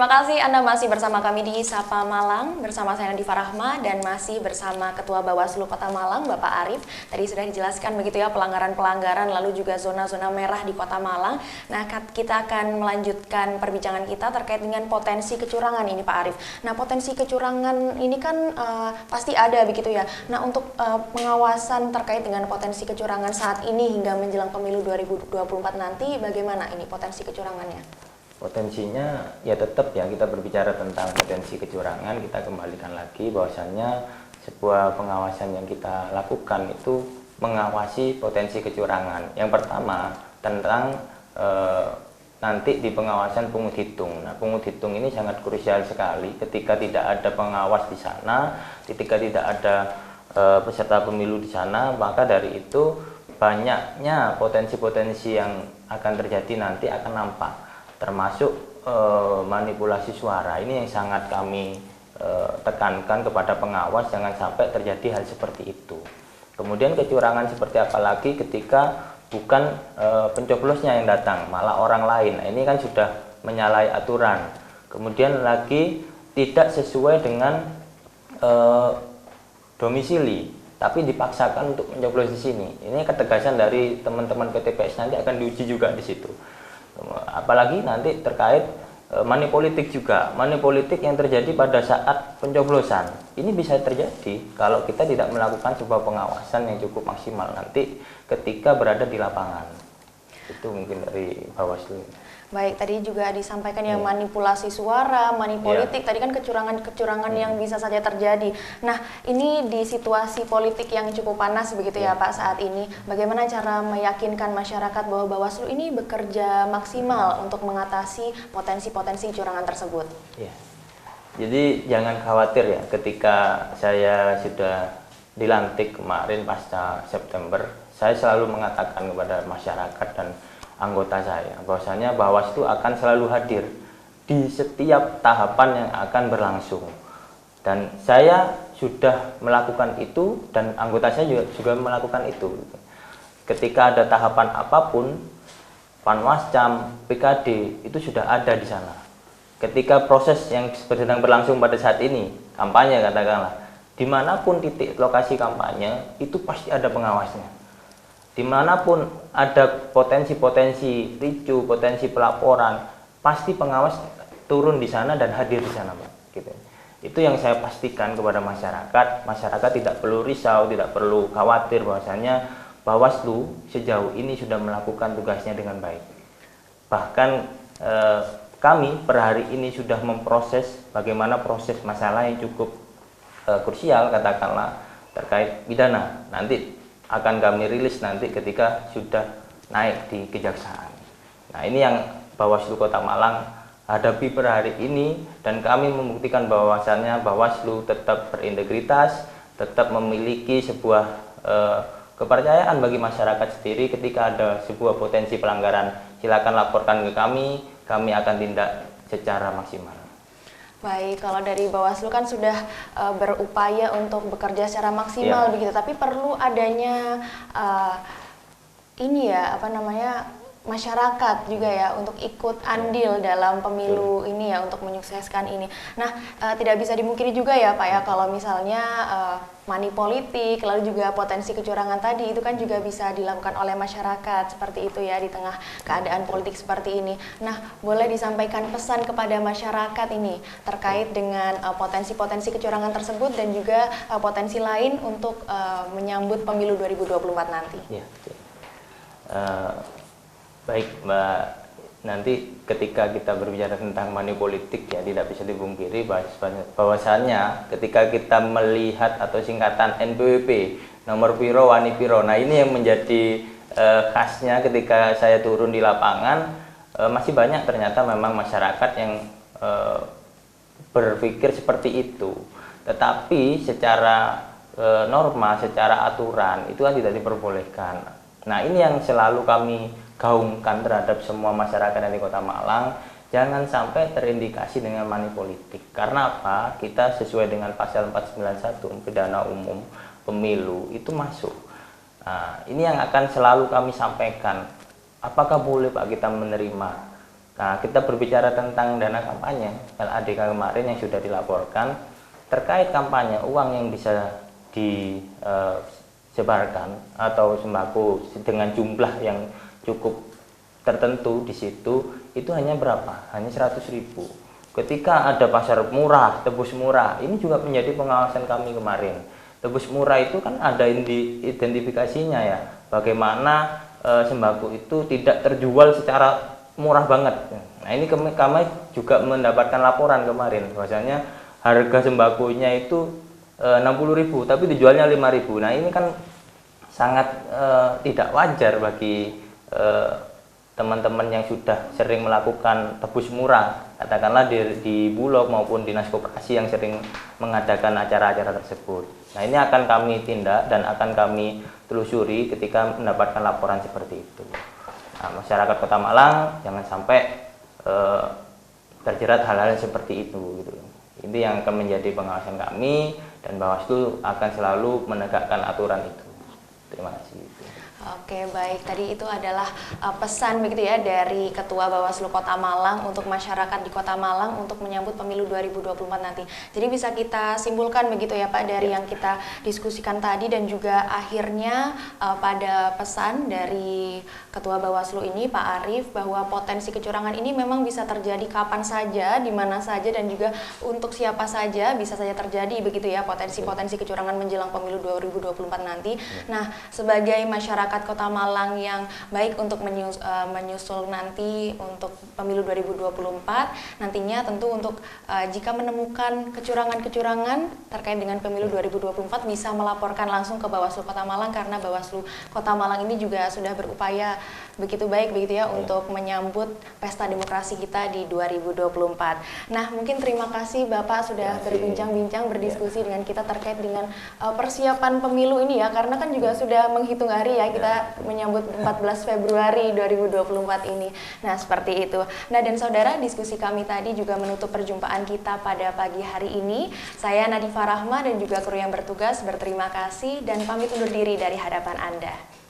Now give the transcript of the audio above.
Terima kasih Anda masih bersama kami di Sapa Malang bersama saya Nadifa Rahma dan masih bersama Ketua Bawaslu Kota Malang Bapak Arief. Tadi sudah dijelaskan begitu ya pelanggaran-pelanggaran lalu juga zona-zona merah di Kota Malang. Nah, kita akan melanjutkan perbincangan kita terkait dengan potensi kecurangan ini Pak Arief. Nah, potensi kecurangan ini kan pasti ada begitu ya. Nah, untuk pengawasan terkait dengan potensi kecurangan saat ini hingga menjelang pemilu 2024 nanti bagaimana ini potensi kecurangannya? Potensinya ya tetap ya, kita berbicara tentang potensi kecurangan, kita kembalikan lagi bahwasannya sebuah pengawasan yang kita lakukan itu mengawasi potensi kecurangan. Yang pertama tentang nanti di pengawasan pungut hitung. Nah, pungut hitung ini sangat krusial sekali ketika tidak ada pengawas di sana, ketika tidak ada peserta pemilu di sana, maka dari itu banyaknya potensi-potensi yang akan terjadi nanti akan nampak, termasuk manipulasi suara. Ini yang sangat kami tekankan kepada pengawas, jangan sampai terjadi hal seperti itu. Kemudian kecurangan seperti apa lagi ketika bukan pencoblosnya yang datang, malah orang lain. Nah, ini kan sudah menyalahi aturan. Kemudian lagi tidak sesuai dengan domisili, tapi dipaksakan untuk mencoblos di sini. Ini ketegasan dari teman-teman PTPS, nanti akan diuji juga di situ. Apalagi nanti terkait money politik juga, money politik yang terjadi pada saat pencoblosan. Ini bisa terjadi kalau kita tidak melakukan sebuah pengawasan yang cukup maksimal nanti ketika berada di lapangan. Itu mungkin dari Bawaslu. Baik, tadi juga disampaikan yang manipulasi suara, money politik, tadi kan kecurangan-kecurangan yang bisa saja terjadi. Nah, ini di situasi politik yang cukup panas begitu ya Pak saat ini. Bagaimana cara meyakinkan masyarakat bahwa Bawaslu ini bekerja maksimal untuk mengatasi potensi-potensi kecurangan tersebut? Ya. Jadi jangan khawatir ya, ketika saya sudah dilantik kemarin pasca September, saya selalu mengatakan kepada masyarakat dan anggota saya bahwasanya Bawaslu akan selalu hadir di setiap tahapan yang akan berlangsung, dan saya sudah melakukan itu dan anggota saya juga melakukan itu. Ketika ada tahapan apapun, Panwascam, PKD itu sudah ada di sana. Ketika proses yang sedang berlangsung pada saat ini, kampanye katakanlah, dimanapun titik lokasi kampanye itu pasti ada pengawasnya. Dimanapun ada potensi-potensi ricu, potensi pelaporan, pasti pengawas turun di sana dan hadir di sana, Pak. Gitu. Itu yang saya pastikan kepada masyarakat. Masyarakat tidak perlu risau, tidak perlu khawatir bahwasanya Bawaslu sejauh ini sudah melakukan tugasnya dengan baik. Bahkan kami per hari ini sudah memproses bagaimana proses masalah yang cukup krusial, katakanlah terkait pidana. Nanti akan kami rilis nanti ketika sudah naik di kejaksaan. Nah, ini yang Bawaslu Kota Malang hadapi per hari ini, dan kami membuktikan bahwasannya Bawaslu tetap berintegritas, tetap memiliki sebuah kepercayaan bagi masyarakat sendiri. Ketika ada sebuah potensi pelanggaran, silakan laporkan ke kami akan tindak secara maksimal. Baik, kalau dari Bawaslu kan sudah berupaya untuk bekerja secara maksimal begitu, tapi perlu adanya masyarakat juga ya untuk ikut andil dalam pemilu ini ya, untuk menyukseskan ini. Nah, tidak bisa dimungkiri juga ya Pak ya, kalau misalnya money politik lalu juga potensi kecurangan tadi itu kan juga bisa dilakukan oleh masyarakat seperti itu ya di tengah keadaan politik seperti ini. Nah, boleh disampaikan pesan kepada masyarakat ini terkait dengan potensi-potensi kecurangan tersebut dan juga potensi lain untuk menyambut pemilu 2024 nanti. Ya, baik Mbak, nanti ketika kita berbicara tentang money politik ya tidak bisa dipungkiri bahwasannya ketika kita melihat atau singkatan NPWP, nomor piro wani piro. Nah, ini yang menjadi khasnya ketika saya turun di lapangan. Masih banyak ternyata memang masyarakat yang berpikir seperti itu, tetapi secara norma, secara aturan itu kan tidak diperbolehkan. Nah, ini yang selalu kami gaungkan terhadap semua masyarakat di Kota Malang, jangan sampai terindikasi dengan money politik. Karena apa? Kita sesuai dengan pasal 491 pidana umum pemilu itu masuk. Nah, ini yang akan selalu kami sampaikan. Apakah boleh Pak kita menerima Nah, kita berbicara tentang dana kampanye LADK kemarin yang sudah dilaporkan terkait kampanye uang yang bisa disebarkan atau sembako dengan jumlah yang cukup tertentu di situ itu hanya berapa? Hanya 100.000. Ketika ada pasar murah, tebus murah, ini juga menjadi pengawasan kami kemarin. Tebus murah itu kan ada identifikasinya ya, bagaimana sembako itu tidak terjual secara murah banget. Nah, ini kami juga mendapatkan laporan kemarin bahwasanya harga sembakonya itu 60.000 tapi dijualnya 5.000. Nah, ini kan sangat tidak wajar bagi teman-teman yang sudah sering melakukan tebus murah, katakanlah di Bulog maupun dinas koperasi yang sering mengadakan acara-acara tersebut. Nah, ini akan kami tindak dan akan kami telusuri ketika mendapatkan laporan seperti itu. Nah, masyarakat Kota Malang jangan sampai terjerat hal-hal seperti itu gitu. Ini yang akan menjadi pengawasan kami dan Bawaslu akan selalu menegakkan aturan itu. Terima kasih. Oke, baik. Tadi itu adalah pesan begitu ya dari Ketua Bawaslu Kota Malang untuk masyarakat di Kota Malang untuk menyambut pemilu 2024 nanti. Jadi bisa kita simpulkan begitu ya Pak dari yang kita diskusikan tadi dan juga akhirnya pada pesan dari Ketua Bawaslu ini Pak Arief bahwa potensi kecurangan ini memang bisa terjadi kapan saja, di mana saja dan juga untuk siapa saja bisa saja terjadi begitu ya potensi-potensi kecurangan menjelang pemilu 2024 nanti. Nah, sebagai masyarakat Kota Malang yang baik untuk menyusul nanti untuk pemilu 2024 nantinya tentu untuk jika menemukan kecurangan-kecurangan terkait dengan pemilu 2024 bisa melaporkan langsung ke Bawaslu Kota Malang karena Bawaslu Kota Malang ini juga sudah berupaya begitu baik begitu ya untuk menyambut pesta demokrasi kita di 2024. Nah, mungkin terima kasih Bapak sudah berbincang-bincang berdiskusi dengan kita terkait dengan persiapan pemilu ini ya karena kan juga sudah menghitung hari ya kita menyambut 14 Februari 2024 ini. Nah, seperti itu. Nah, dan saudara, diskusi kami tadi juga menutup perjumpaan kita pada pagi hari ini. Saya Nadifa Rahma dan juga kru yang bertugas berterima kasih dan pamit undur diri dari hadapan Anda.